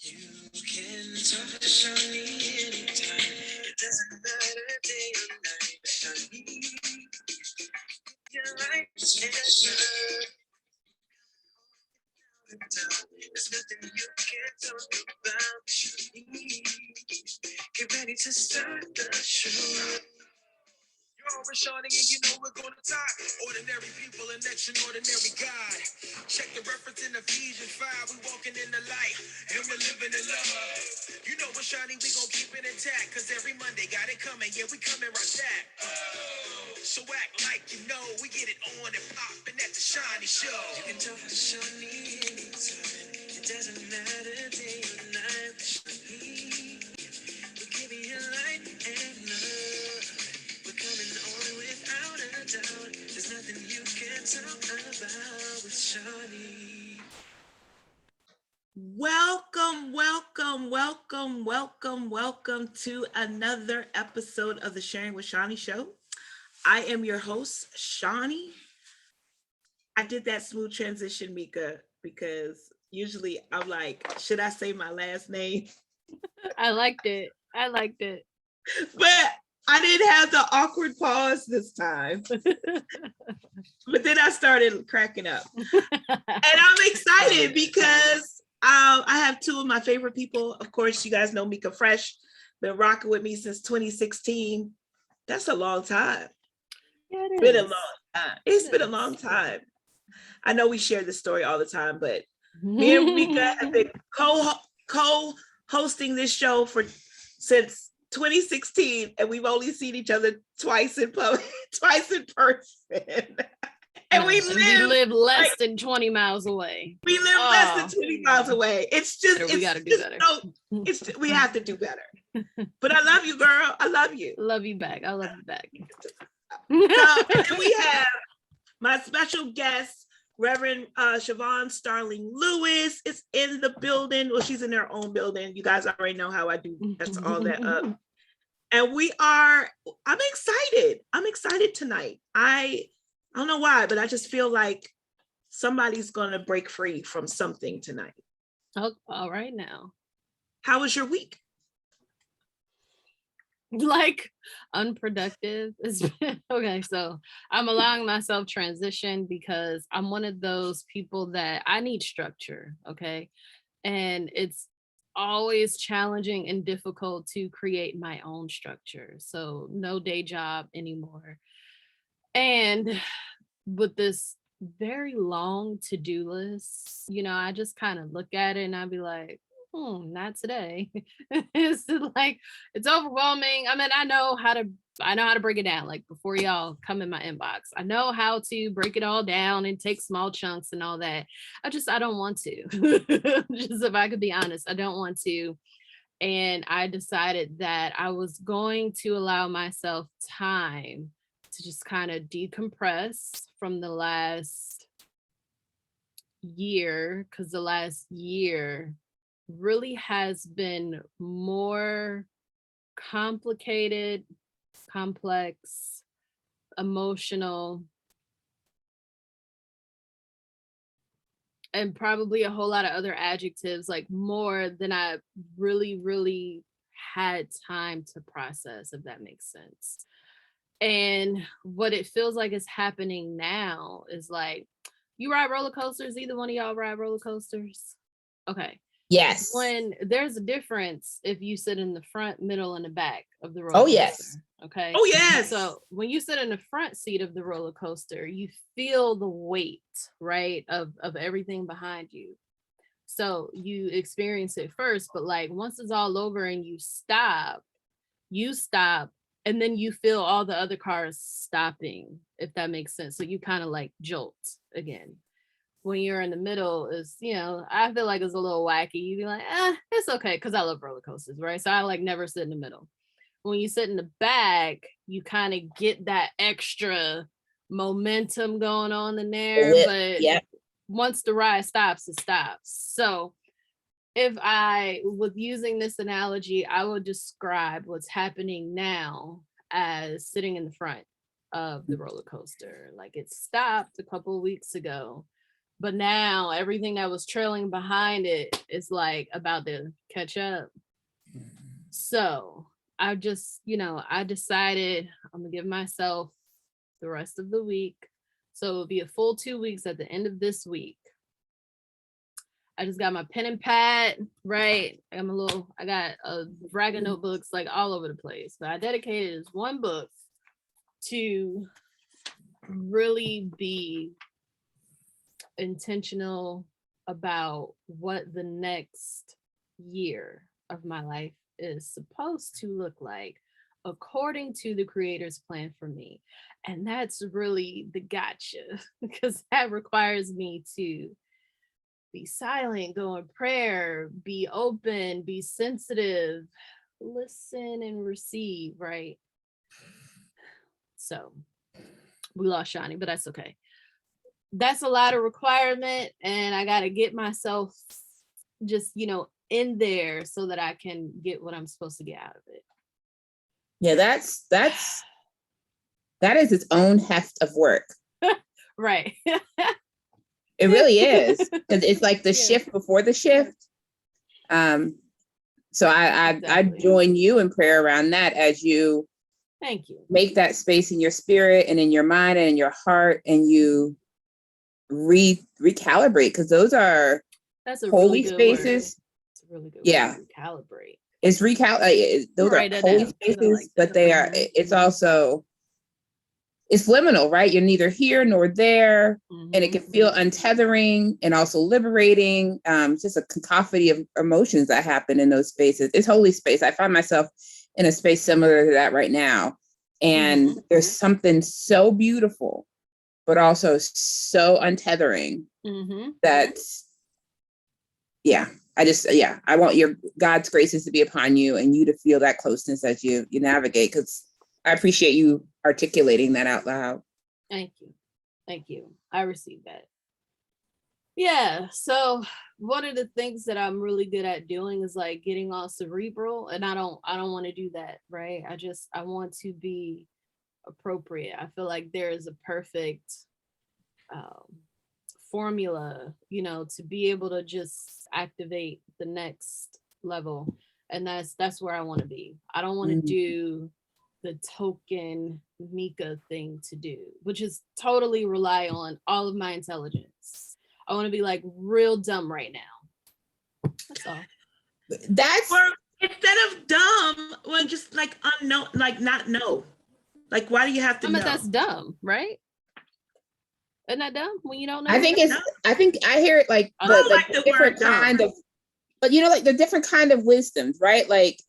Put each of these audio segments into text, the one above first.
You can talk to Shani anytime. It doesn't matter day or night. Shani, your life is better. There's nothing you can't talk about. Shani, get ready to start the show. You're with Shani and you know we're gonna talk. Ordinary people and extraordinary God. Check the reference in Ephesians 5. We walking in the light and we're living in love. You know with Shani we gon' keep it intact. Cause every Monday got it coming. Yeah, we coming right back. So act like you know we get it on and popping at the Shani Show. You can talk to Shani anytime. It doesn't matter day or night. Shani, we're giving you light and love. We're coming on without a doubt. There's nothing you can't talk about with Shani. Welcome to another episode of the Sharing with Shani Show. I am your host, Shani. I did that smooth transition, Mika, because usually I'm like, should I say my last name? I liked it. But I didn't have the awkward pause this time. But then I started cracking up. And I'm excited because I have two of my favorite people. Of course, you guys know Mika Fresh, been rocking with me since 2016. That's a long time. Yeah, It's been a long time. It's been a long time. I know we share this story all the time, but me and Mika have been co-hosting this show since 2016, and we've only seen each other twice in person. And we live less than 20 miles away. We live less than 20 miles away. It's just we gotta do better. We have to do better. But I love you, girl. I love you. Love you back. I love you back. So we have my special guest, Reverend Shavon Starling Louis, is in the building. Well, she's in her own building. You guys already know how I do. That's all that up. And I'm excited. I'm excited tonight. I don't know why, but I just feel like somebody's going to break free from something tonight. Oh, all right now. How was your week? Like unproductive. Okay, so I'm allowing myself transition because I'm one of those people that I need structure. Okay. And it's always challenging and difficult to create my own structure. So no day job anymore. And with this very long to-do list, I just kind of look at it and I'd be like, not today. It's like, it's overwhelming. I mean, I know how to break it down. Like before y'all come in my inbox, I know how to break it all down and take small chunks and all that. I don't want to. Just if I could be honest, I don't want to. And I decided that I was going to allow myself time to just kind of decompress from the last year, because the last year really has been more complicated, complex, emotional, and probably a whole lot of other adjectives, like more than I really had time to process, if that makes sense. And what it feels like is happening now is like, you ride roller coasters? Either one of y'all ride roller coasters? Okay. Yes. When there's a difference if you sit in the front, middle, and the back of the roller coaster. Yes. Okay. Oh, yes. So when you sit in the front seat of the roller coaster, you feel the weight, right, of everything behind you. So you experience it first, but like once it's all over and you stop, and then you feel all the other cars stopping, if that makes sense. So you kind of like jolt again. When you're in the middle is, I feel like it's a little wacky. You'd be like, it's okay, because I love roller coasters, right? So I like never sit in the middle. When you sit in the back, you kind of get that extra momentum going on in there. But once the ride stops, it stops. So if I was using this analogy, I would describe what's happening now as sitting in the front of the roller coaster. Like it stopped a couple of weeks ago. But now everything that was trailing behind it is like about to catch up. So I just, I decided I'm gonna give myself the rest of the week. So it'll be a full 2 weeks at the end of this week. I just got my pen and pad, right? I got a rag of notebooks like all over the place. But I dedicated this one book to really be intentional about what the next year of my life is supposed to look like according to the creator's plan for me. And that's really the gotcha because that requires me to be silent, go in prayer, be open, be sensitive, listen and receive, right? So we lost Shani, but that's okay. That's a lot of requirement, and I got to get myself just, in there so that I can get what I'm supposed to get out of it. Yeah, that is its own heft of work. Right. It really is, because it's like the shift before the shift. So I join you in prayer around that as you thank you make that space in your spirit and in your mind and in your heart, and you recalibrate, because that's a holy really spaces. It's a really good word. Recalibrate. It's those are holy spaces, but they are. It's also. It's liminal, right? You're neither here nor there, and it can feel untethering and also liberating. Just a cacophony of emotions that happen in those spaces. It's holy space. I find myself in a space similar to that right now, and there's something so beautiful, but also so untethering. That's, I want your God's graces to be upon you and you to feel that closeness as you navigate, because I appreciate you articulating that out loud. Thank you. I received that. Yeah. So one of the things that I'm really good at doing is like getting all cerebral, and I don't want to do that. Right. I want to be appropriate. I feel like there is a perfect formula, to be able to just activate the next level. And that's where I want to be. I don't want to do the token Mika thing to do, which is totally rely on all of my intelligence. I want to be like real dumb right now. That's all. Or instead of dumb, well, just like unknown, like not know. Like, why do you have to know? That's dumb, right? Isn't that dumb when you don't know? I think I hear it like the different kind of, but like the different kind of wisdoms, right? Like,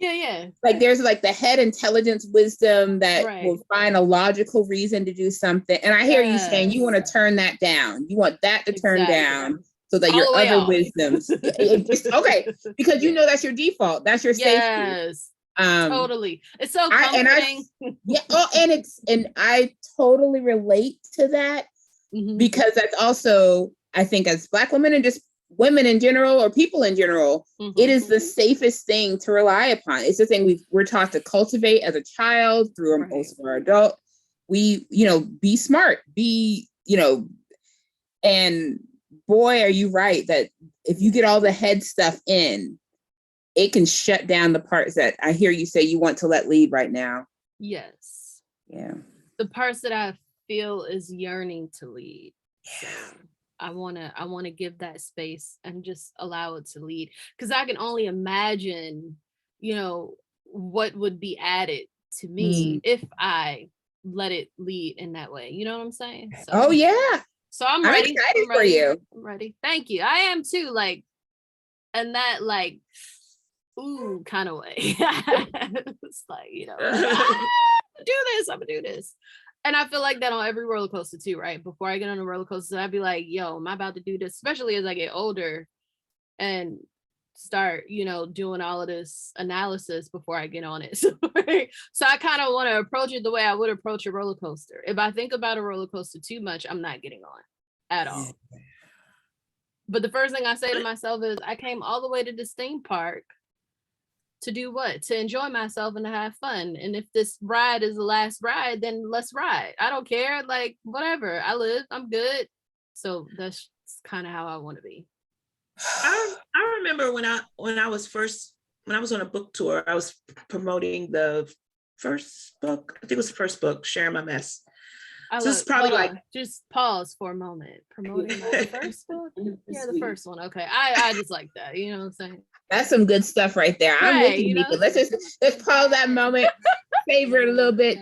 like there's like the head intelligence wisdom that will find a logical reason to do something. And I hear you saying you want to turn that down. You want that to turn down so that your other wisdoms, okay, because that's your default. That's your safety. Totally. It's so comforting. And I totally relate to that, because that's also, I think, as Black women and just women in general, or people in general, it is the safest thing to rely upon. It's the thing we're taught to cultivate as a child through most of our adult. We, be smart, and boy, are you right that if you get all the head stuff in, it can shut down the parts that I hear you say you want to let lead right now. Yes. Yeah. The parts that I feel is yearning to lead. So I want to give that space and just allow it to lead, because I can only imagine, what would be added to me if I let it lead in that way. You know what I'm saying? So, So I'm ready. Excited for you. I'm ready. Thank you. I am too. Like, and that ooh kind of way. It's like, I'm gonna do this. And I feel like that on every roller coaster too, right? Before I get on a roller coaster, I'd be like, yo, am I about to do this? Especially as I get older and start, doing all of this analysis before I get on it. So I kind of want to approach it the way I would approach a roller coaster. If I think about a roller coaster too much, I'm not getting on at all. But the first thing I say to myself is, I came all the way to this theme park to do what? To enjoy myself and to have fun. And if this ride is the last ride, then let's ride. I don't care. Like, whatever. I live. I'm good. So that's that's kind of how I want to be. I remember when I was on a book tour, I was promoting the first book. I think it was the first book, Sharing My Mess. So this is probably like, just pause for a moment. Promoting my first book? Yeah, the first one. Okay. I just like that. You know what I'm saying? That's some good stuff right there. I'm with you, Mika. Let's pause that moment, savor it a little bit.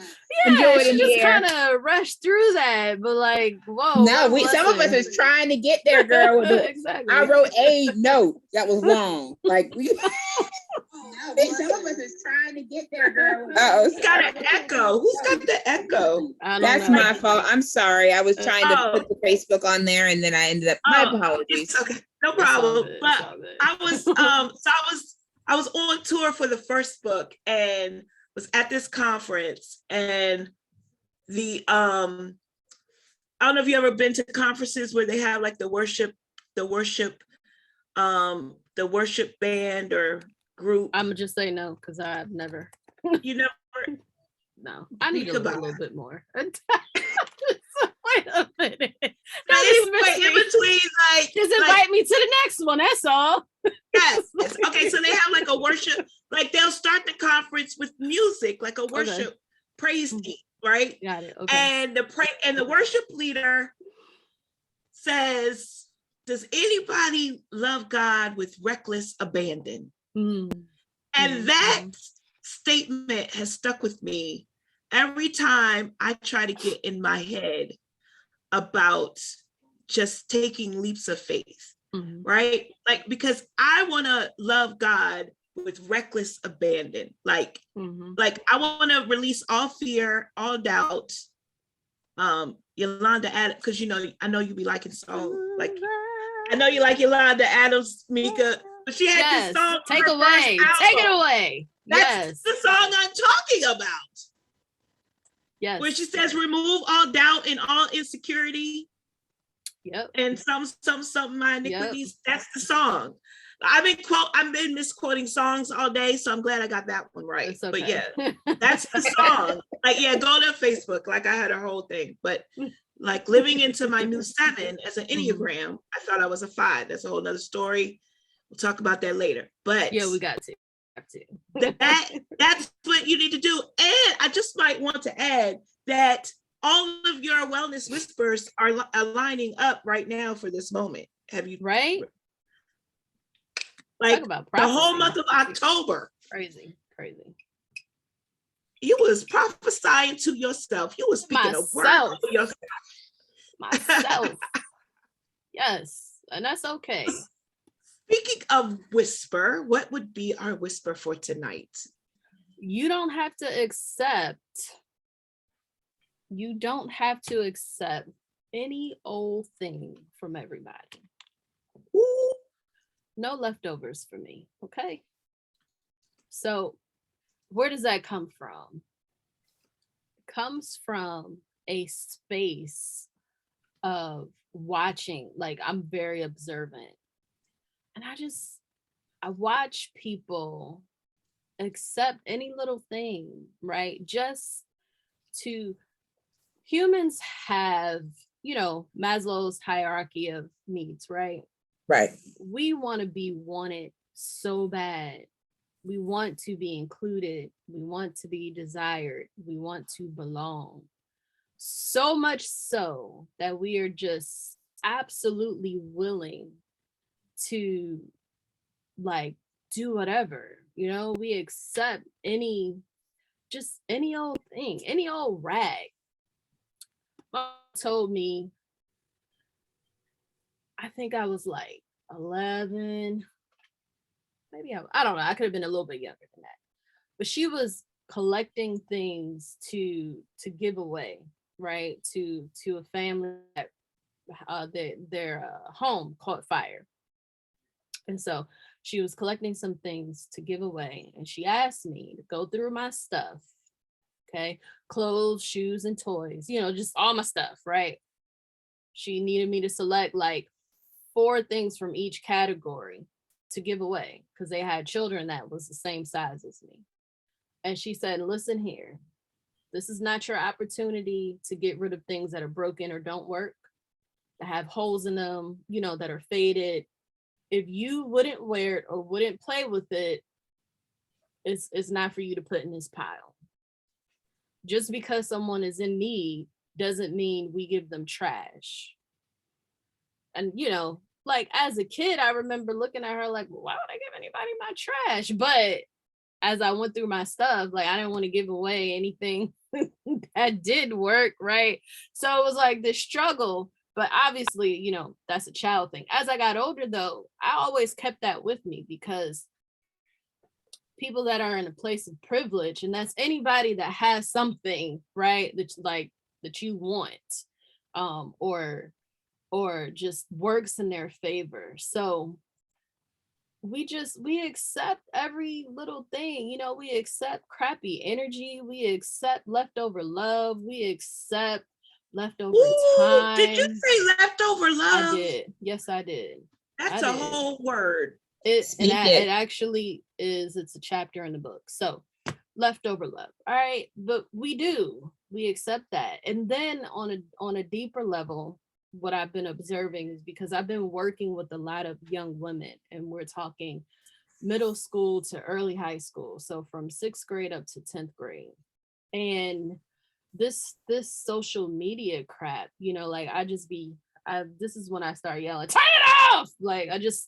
Yeah, enjoy it in she just the air. kind of rushed through that, but like, whoa. No, some of us is trying to get there, girl. Exactly. I wrote a note that was long. Like some of us is trying to get there, girl. Who's got an echo? Who's got the echo? That's my fault. I'm sorry. I was trying to put the Facebook on there, and then I ended up. My apologies. It's okay, no problem. But I was on tour for the first book and was at this conference, and the I don't know if you ever been to conferences where they have like the worship band or group. I'm gonna just say no because I've never. You never? No, I need to learn a little bit more. Wait a minute. Anyway, in between, like, just invite me to the next one. That's all. Yes. Okay. So they have like a worship, like they'll start the conference with music, like a worship praise team, right? Got it. Okay. And the worship leader says, "Does anybody love God with reckless abandon?" And that statement has stuck with me every time I try to get in my head about just taking leaps of faith, right? Like, because I want to love God with reckless abandon. Like I want to release all fear, all doubt. Yolanda Adams, because I know you be liking songs. Like, I know you like Yolanda Adams, Mika. But she had this song. Take it away. That's the song I'm talking about. Yes. Where she says, remove all doubt and all insecurity. Yep. And some my iniquities. Yep. That's the song. I've been misquoting songs all day, so I'm glad I got that one right. Okay. But yeah, that's the song. Like, yeah, go to Facebook. Like, I had a whole thing. But like, living into my new 7 as an Enneagram, I thought I was a 5. That's a whole nother story. We'll talk about that later. But yeah, we got to. That's what you need to do. And I just might want to add that all of your wellness whispers are lining up right now for this moment. Have you? Right. Like the whole month of October. Crazy. You was prophesying to yourself. You was speaking a word to yourself. Myself. Yes. And that's okay. Speaking of whisper, what would be our whisper for tonight? You don't have to accept any old thing from everybody. Ooh. No leftovers for me, okay? So where does that come from? It comes from a space of watching, like I'm very observant. And I watch people accept any little thing, right? Just to, humans have, Maslow's hierarchy of needs, right? Right. We want to be wanted so bad. We want to be included. We want to be desired. We want to belong. So much so that we are just absolutely willing to like do whatever, we accept any old thing, any old rag. Mom told me, I think I was like 11, maybe I don't know, I could have been a little bit younger than that, but she was collecting things to give away, right, to a family that their home caught fire. And so she was collecting some things to give away. And she asked me to go through my stuff. Okay. Clothes, shoes, and toys, just all my stuff, right? She needed me to select like 4 things from each category to give away because they had children that was the same size as me. And she said, listen here, this is not your opportunity to get rid of things that are broken or don't work. that have holes in them, you know, that are faded. If you wouldn't wear it or wouldn't play with it, it's not for you to put in this pile. Just because someone is in need doesn't mean we give them trash. And, you know, like as a kid, I remember looking at her like, well, why would I give anybody my trash? But as I went through my stuff, like I didn't want to give away anything that did work, right? So it was like this struggle. But obviously, you know, that's a child thing. As I got older, though, I always kept that with me because people that are in a place of privilege, and that's anybody that has something, right, that's like that you want, or just works in their favor. So we accept every little thing, you know, we accept crappy energy, we accept leftover love, we accept leftover time. Did you say leftover love? I did. Yes, I did. That's a whole word. It actually is, it's a chapter in the book. So leftover love. All right. But we accept that. And then on a deeper level, what I've been observing is because I've been working with a lot of young women, and we're talking middle school to early high school. So from 6th grade up to 10th grade. And this social media crap, you know, like this is when I start yelling, turn it off. Like I just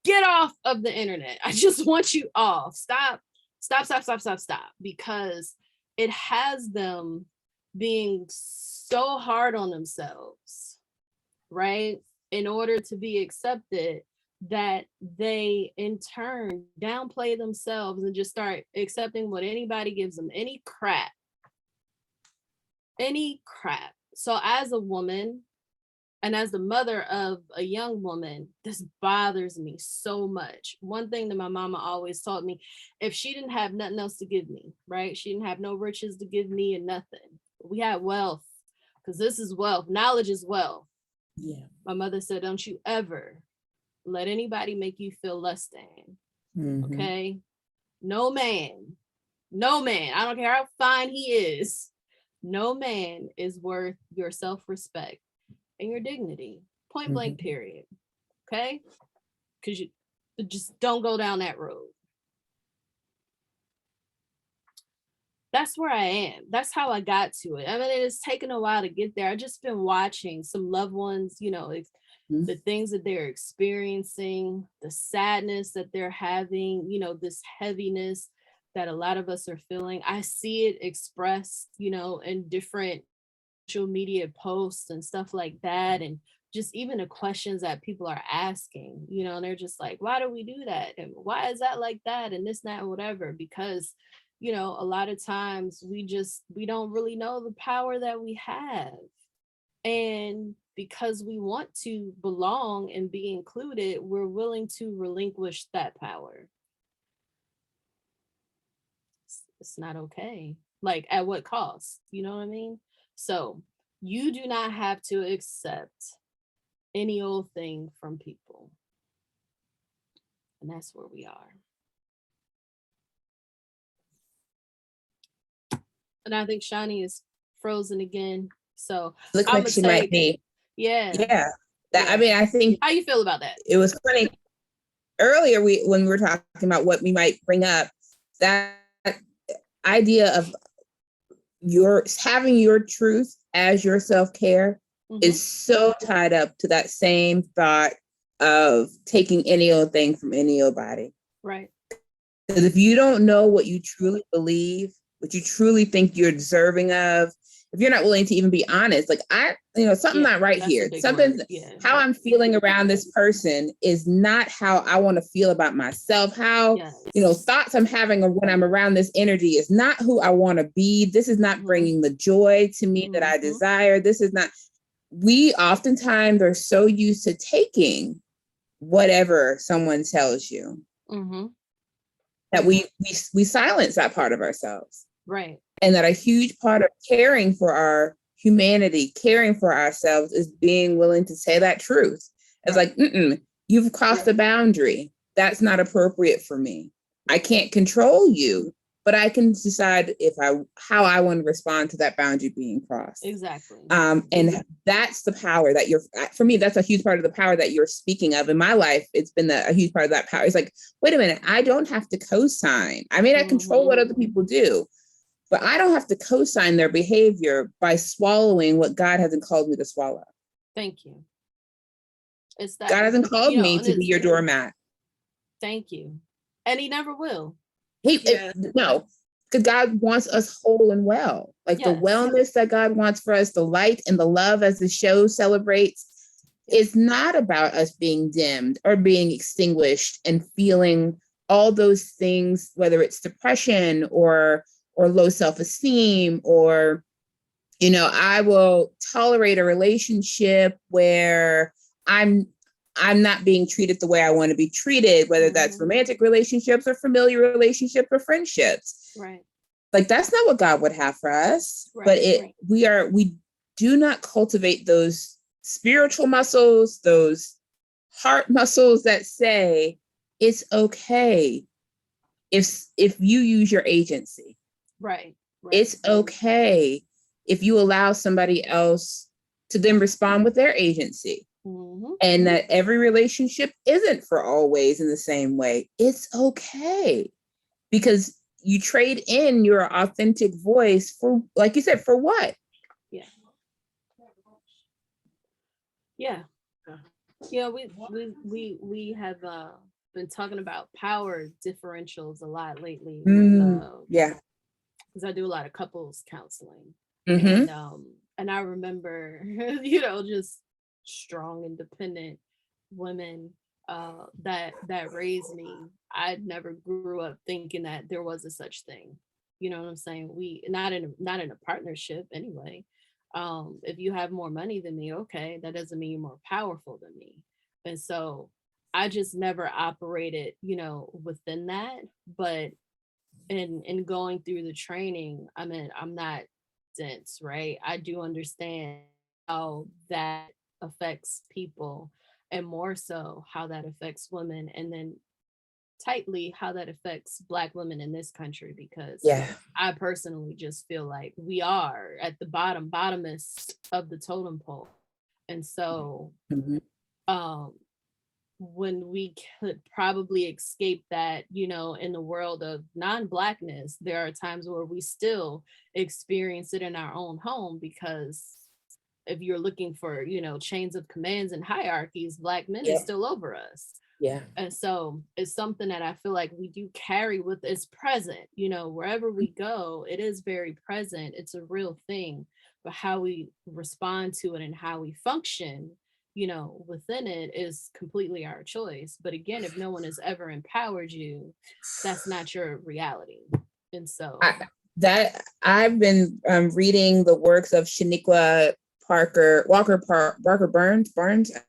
get off of the internet. I just want you off. Stop. Because it has them being so hard on themselves, right? In order to be accepted, that they in turn downplay themselves and just start accepting what anybody gives them, any crap. So as a woman, and as the mother of a young woman, this bothers me so much. One thing that my mama always taught me, if she didn't have nothing else to give me, right? She didn't have no riches to give me and nothing. We had wealth, because this is wealth. Knowledge is wealth. Yeah. My mother said, don't you ever let anybody make you feel less than. Mm-hmm. Okay? No man, I don't care how fine he is, no man is worth your self-respect and your dignity, point blank, period. Okay? Because you just don't go down that road. That's where I am. That's how I got to it. I mean, it's taken a while to get there. I've just been watching some loved ones, you know, the things that they're experiencing, the sadness that they're having, you know, this heaviness that a lot of us are feeling. I see it expressed, you know, in different social media posts and stuff like that, and just even the questions that people are asking, you know, and they're just like, why do we do that, and why is that like that, and this, that, and whatever. Because, you know, a lot of times we don't really know the power that we have, and because we want to belong and be included, we're willing to relinquish that power. It's not okay. Like, at what cost? You know what I mean? So you do not have to accept any old thing from people. And that's where we are. And I think Shani is frozen again. So look like she might be. Yeah. I mean, I think. How you feel about that? It was funny. Earlier, when we were talking about what we might bring up, that idea of having your truth as your self-care is so tied up to that same thought of taking any old thing from any old body. Right. Because if you don't know what you truly believe, what you truly think you're deserving of, if you're not willing to even be honest, like something not right here. Something, how I'm feeling around this person is not how I want to feel about myself. How, thoughts I'm having when I'm around this energy is not who I want to be. This is not bringing the joy to me that I desire. This is not, we oftentimes are so used to taking whatever someone tells you that we silence that part of ourselves. Right. And that a huge part of caring for our humanity, caring for ourselves, is being willing to say that truth. It's like, you've crossed the boundary. That's not appropriate for me. I can't control you, but I can decide how I want to respond to that boundary being crossed. Exactly. And that's the power that for me, that's a huge part of the power that you're speaking of. In my life, it's been a huge part of that power. It's like, wait a minute, I don't have to co-sign. I may not control what other people do, but I don't have to co-sign their behavior by swallowing what God hasn't called me to swallow. Thank you. It's that God hasn't called me to be your doormat. Thank you. And he never will. No, because God wants us whole and well. Like the wellness that God wants for us, the light and the love as the show celebrates, is not about us being dimmed or being extinguished and feeling all those things, whether it's depression or low self-esteem, or, I will tolerate a relationship where I'm not being treated the way I want to be treated, whether that's romantic relationships or familiar relationships or friendships. Right. Like, that's not what God would have for us. Right, but we do not cultivate those spiritual muscles, those heart muscles that say it's okay if you use your agency. Right. It's okay if you allow somebody else to then respond with their agency. And that every relationship isn't for always in the same way. It's okay, because you trade in your authentic voice for, like you said, for what? Yeah. We have been talking about power differentials a lot lately. Because I do a lot of couples counseling, and I remember, just strong, independent women that raised me. I never grew up thinking that there was a such thing. You know what I'm saying? We not in a partnership anyway. If you have more money than me, okay, that doesn't mean you're more powerful than me. And so I just never operated, within that. But in going through the training, I mean, I'm not dense, right? I do understand how that affects people, and more so how that affects women, and then tightly how that affects Black women in this country, because I personally just feel like we are at the bottomest of the totem pole. And so when we could probably escape that, in the world of non-Blackness, there are times where we still experience it in our own home, because if you're looking for, chains of commands and hierarchies, Black men is still over us. Yeah. And so it's something that I feel like we do carry with us present, wherever we go, it is very present. It's a real thing, but how we respond to it and how we function, within it is completely our choice. But again, if no one has ever empowered you, that's not your reality. And so I've been reading the works of Shaniqua Walker Burns.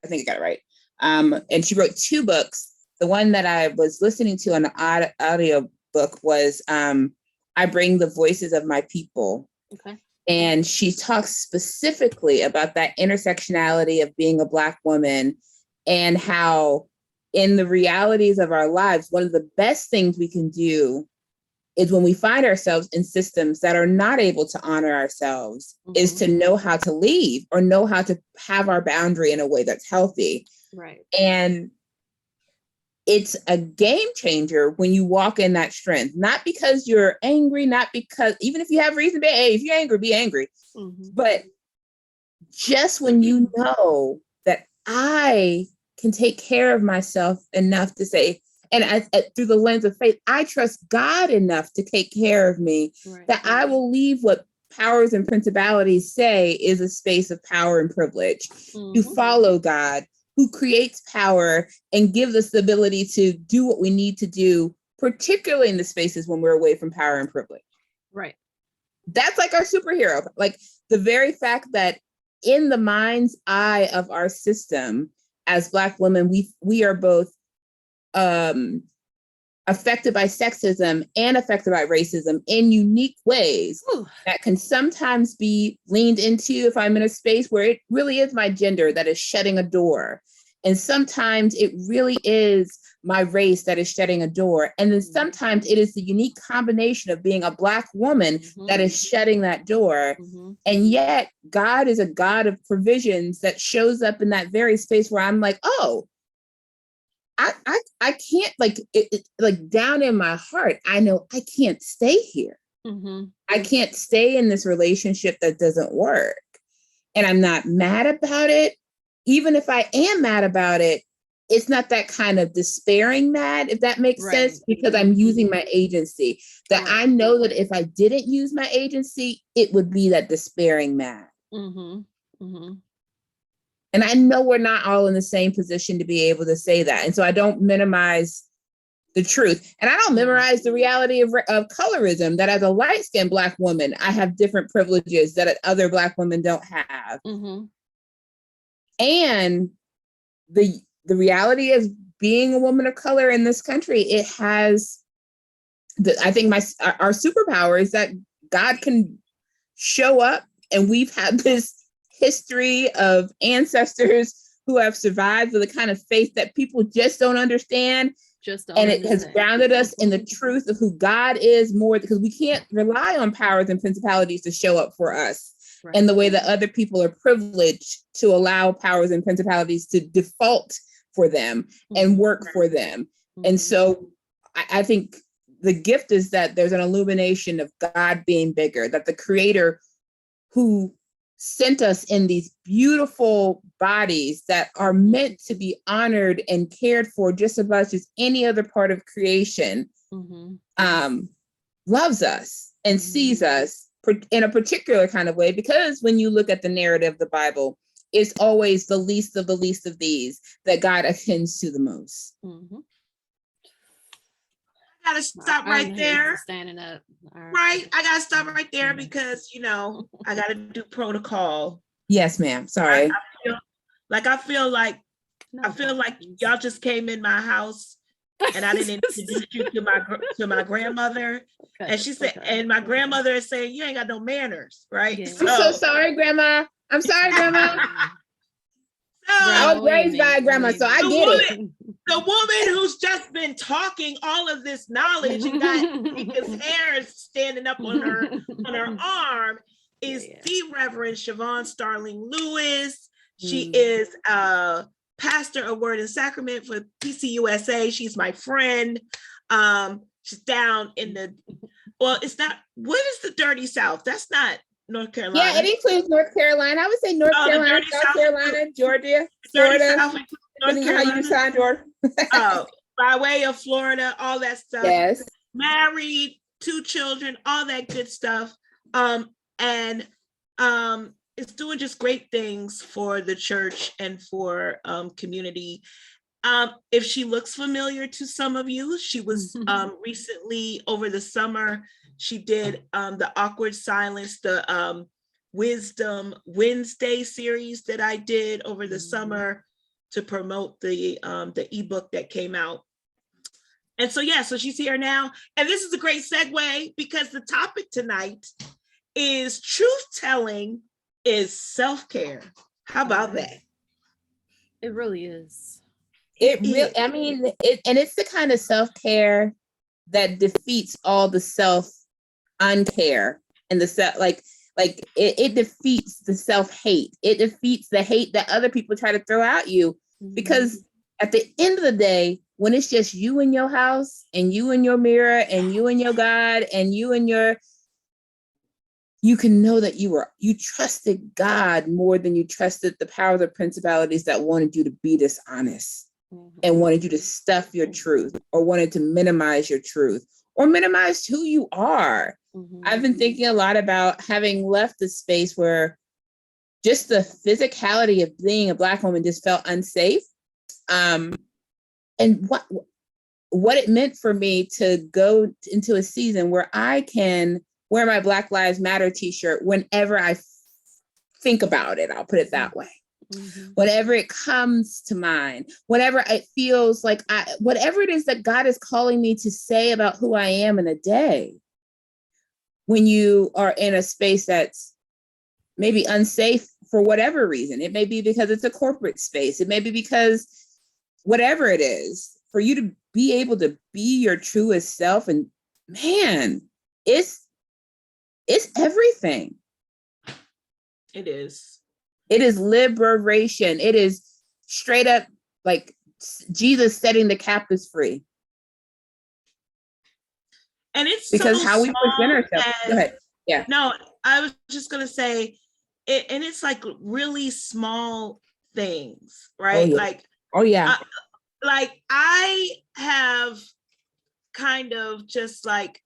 I think I got it right. And she wrote 2 books. The one that I was listening to on the audio book was I Bring the Voices of My People. Okay. And she talks specifically about that intersectionality of being a Black woman, and how in the realities of our lives, one of the best things we can do is when we find ourselves in systems that are not able to honor ourselves, is to know how to leave or know how to have our boundary in a way that's healthy. Right. And it's a game changer when you walk in that strength, not because you're angry, not because, even if you have reason to be, hey, if you're angry, be angry. But just when you know that I can take care of myself enough to say, and through the lens of faith, I trust God enough to take care of me, that I will leave what powers and principalities say is a space of power and privilege, to follow God, who creates power and gives us the ability to do what we need to do, particularly in the spaces when we're away from power and privilege. Right. That's like our superhero. Like the very fact that in the mind's eye of our system, as Black women, we are both affected by sexism and affected by racism in unique ways that can sometimes be leaned into if I'm in a space where it really is my gender that is shutting a door. And sometimes it really is my race that is shutting a door. And then sometimes it is the unique combination of being a Black woman that is shutting that door. And yet God is a God of provisions that shows up in that very space where I'm like, oh, I can't, like, like down in my heart, I know I can't stay here. I can't stay in this relationship that doesn't work. And I'm not mad about it. Even if I am mad about it, it's not that kind of despairing mad, if that makes sense, because I'm using my agency. That I know that if I didn't use my agency, it would be that despairing mad. And I know we're not all in the same position to be able to say that. And so I don't minimize the truth. And I don't memorize the reality of colorism, that as a light-skinned Black woman, I have different privileges that other Black women don't have. And the reality is being a woman of color in this country, it has, I think our superpower is that God can show up, and we've had this history of ancestors who have survived with a kind of faith that people just don't understand. And it has grounded us in the truth of who God is more, because we can't rely on powers and principalities to show up for us in the way that other people are privileged to allow powers and principalities to default for them and work for them. And so I think the gift is that there's an illumination of God being bigger, that the Creator who sent us in these beautiful bodies that are meant to be honored and cared for just as much as any other part of creation, loves us and sees us in a particular kind of way. Because when you look at the narrative of the Bible, it's always the least of these that God attends to the most. I gotta stop right there. Standing up. Right. I gotta stop right there because, I gotta do protocol. Yes, ma'am. Sorry. I feel like y'all just came in my house and I didn't introduce you to my grandmother. And she said, and my grandmother is saying, you ain't got no manners, right? Yeah. I'm so sorry, Grandma. I'm sorry, Grandma. I was raised by a grandma, so I get it. The woman who's just been talking all of this knowledge and got Mika's hair standing up on her arm is the Reverend Shavon Starling Louis. She is a pastor of Word and Sacrament for PCUSA. She's my friend. She's down in it's not, what is the dirty South? That's not North Carolina. Yeah, it includes North Carolina. I would say North Carolina, South Carolina, Georgia, Florida. Depending on how you sign, Georgia. By way of Florida, all that stuff. Yes. Married, 2 children, all that good stuff. And it's doing just great things for the church and for community. If she looks familiar to some of you, she was recently over the summer, she did the Awkward Silence, the Wisdom Wednesday series that I did over the summer to promote the ebook that came out. And so she's here now. And this is a great segue because the topic tonight is truth telling is self-care. How about that? It really is. And it's the kind of self-care that defeats all the self-uncare and the it defeats the self-hate. It defeats the hate that other people try to throw at you. Because at the end of the day, when it's just you in your house and you in your mirror and you and your God and you can know that you trusted God more than you trusted the powers of principalities that wanted you to be dishonest and wanted you to stuff your truth or wanted to minimize your truth or minimize who you are. I've been thinking a lot about having left the space where just the physicality of being a Black woman just felt unsafe. And what it meant for me to go into a season where I can wear my Black Lives Matter t-shirt whenever I think about it. I'll put it that way. Whenever it comes to mind, whenever it feels like whatever it is that God is calling me to say about who I am in a day. When you are in a space that's maybe unsafe for whatever reason. It may be because it's a corporate space. It may be because whatever it is, for you to be able to be your truest self. And man, it's everything. It is. It is liberation. It is straight up like Jesus setting the captives free. And it's because so how we present ourselves. Go ahead. Yeah. No, I was just gonna say it, and it's like really small things, right? Oh yeah. Like I have kind of just like,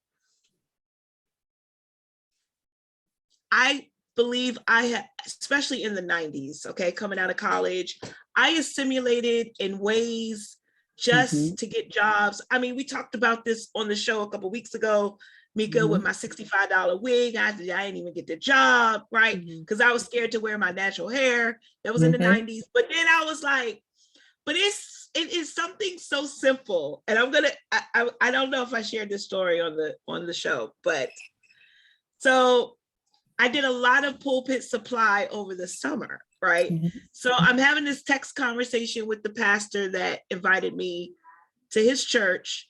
I believe I had, especially in the 90s, okay, coming out of college, I assimilated in ways just to get jobs. I mean, we talked about this on the show a couple of weeks ago, Mika, with my $65 wig. I didn't even get the job, right? Because I was scared to wear my natural hair. That was in the 90s. But then I was like, but it is something so simple. And I'm gonna, I don't know if I shared this story on the show, but so I did a lot of pulpit supply over the summer, right? So I'm having this text conversation with the pastor that invited me to his church.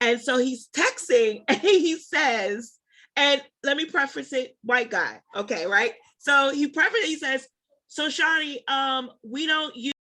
And so he's texting and he says, and let me preface it, white guy, okay, right? So he says, so Shani, we don't use